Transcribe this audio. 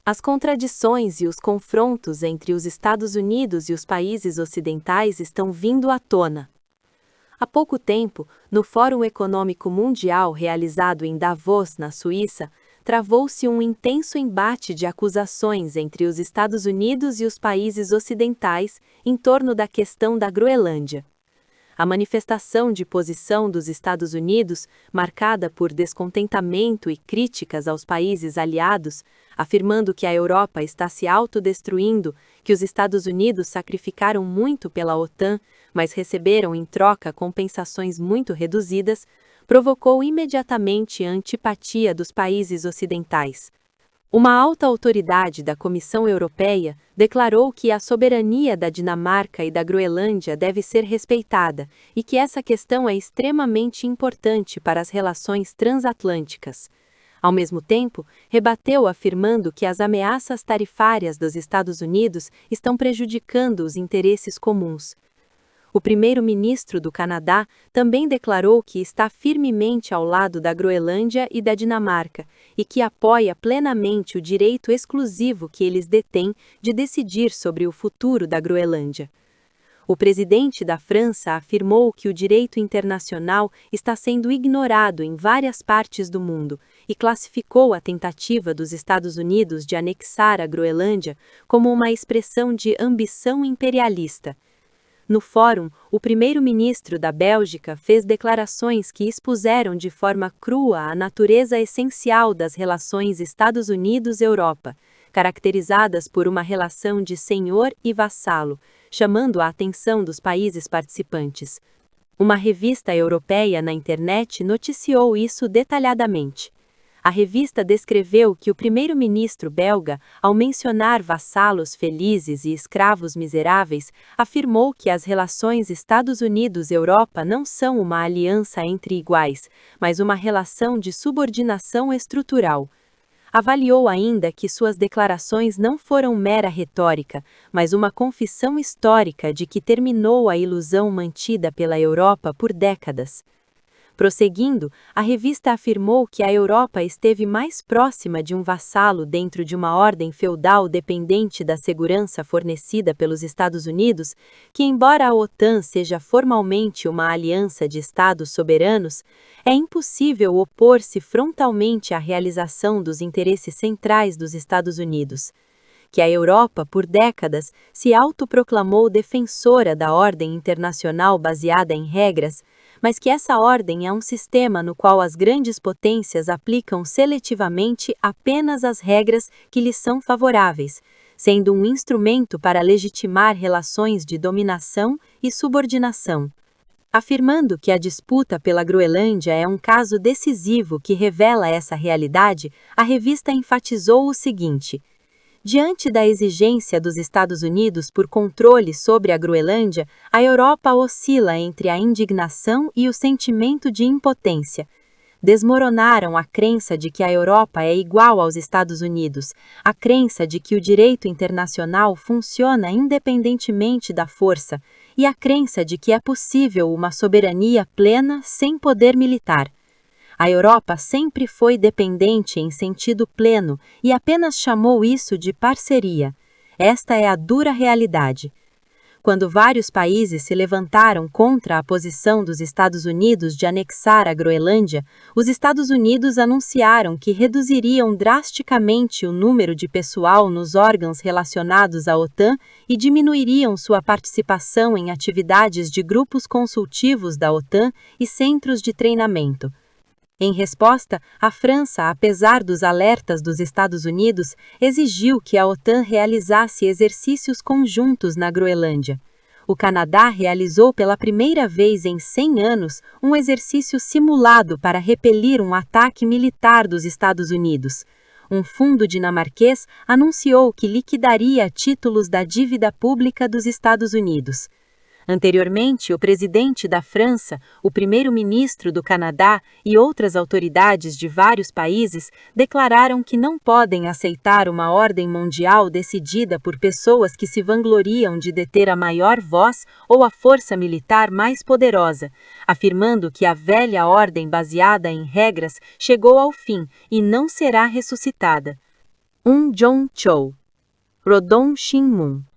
As contradições e os confrontos entre os Estados Unidos e os países ocidentais estão vindo à tona. Há pouco tempo, no Fórum Econômico Mundial realizado em Davos, na Suíça, travou-se um intenso embate de acusações entre os Estados Unidos e os países ocidentais em torno da questão da Groenlândia. A manifestação de posição dos Estados Unidos, marcada por descontentamento e críticas aos países aliados, afirmando que a Europa está se autodestruindo, que os Estados Unidos sacrificaram muito pela OTAN, mas receberam em troca compensações muito reduzidas, provocou imediatamente a antipatia dos países ocidentais. Uma alta autoridade da Comissão Europeia declarou que a soberania da Dinamarca e da Groenlândia deve ser respeitada e que essa questão é extremamente importante para as relações transatlânticas. Ao mesmo tempo, rebateu afirmando que as ameaças tarifárias dos Estados Unidos estão prejudicando os interesses comuns. O primeiro-ministro do Canadá também declarou que está firmemente ao lado da Groenlândia e da Dinamarca e que apoia plenamente o direito exclusivo que eles detêm de decidir sobre o futuro da Groenlândia. O presidente da França afirmou que o direito internacional está sendo ignorado em várias partes do mundo e classificou a tentativa dos Estados Unidos de anexar a Groenlândia como uma expressão de ambição imperialista. No fórum, o primeiro-ministro da Bélgica fez declarações que expuseram de forma crua a natureza essencial das relações Estados Unidos-Europa, caracterizadas por uma relação de senhor e vassalo, chamando a atenção dos países participantes. Uma revista europeia na internet noticiou isso detalhadamente. A revista descreveu que o primeiro-ministro belga, ao mencionar vassalos felizes e escravos miseráveis, afirmou que as relações Estados Unidos-Europa não são uma aliança entre iguais, mas uma relação de subordinação estrutural. Avaliou ainda que suas declarações não foram mera retórica, mas uma confissão histórica de que terminou a ilusão mantida pela Europa por décadas. Prosseguindo, a revista afirmou que a Europa esteve mais próxima de um vassalo dentro de uma ordem feudal dependente da segurança fornecida pelos Estados Unidos, que embora a OTAN seja formalmente uma aliança de Estados soberanos, é impossível opor-se frontalmente à realização dos interesses centrais dos Estados Unidos. Que a Europa, por décadas, se autoproclamou defensora da ordem internacional baseada em regras, mas que essa ordem é um sistema no qual as grandes potências aplicam seletivamente apenas as regras que lhes são favoráveis, sendo um instrumento para legitimar relações de dominação e subordinação. Afirmando que a disputa pela Groenlândia é um caso decisivo que revela essa realidade, a revista enfatizou o seguinte: diante da exigência dos Estados Unidos por controle sobre a Groenlândia, a Europa oscila entre a indignação e o sentimento de impotência. Desmoronaram a crença de que a Europa é igual aos Estados Unidos, a crença de que o direito internacional funciona independentemente da força, e a crença de que é possível uma soberania plena sem poder militar. A Europa sempre foi dependente em sentido pleno e apenas chamou isso de parceria. Esta é a dura realidade. Quando vários países se levantaram contra a posição dos Estados Unidos de anexar a Groenlândia, os Estados Unidos anunciaram que reduziriam drasticamente o número de pessoal nos órgãos relacionados à OTAN e diminuiriam sua participação em atividades de grupos consultivos da OTAN e centros de treinamento. Em resposta, a França, apesar dos alertas dos Estados Unidos, exigiu que a OTAN realizasse exercícios conjuntos na Groenlândia. O Canadá realizou pela primeira vez em 100 anos um exercício simulado para repelir um ataque militar dos Estados Unidos. Um fundo dinamarquês anunciou que liquidaria títulos da dívida pública dos Estados Unidos. Anteriormente, o presidente da França, o primeiro-ministro do Canadá e outras autoridades de vários países declararam que não podem aceitar uma ordem mundial decidida por pessoas que se vangloriam de deter a maior voz ou a força militar mais poderosa, afirmando que a velha ordem baseada em regras chegou ao fim e não será ressuscitada. Jong-chol, Rodong Shinmun.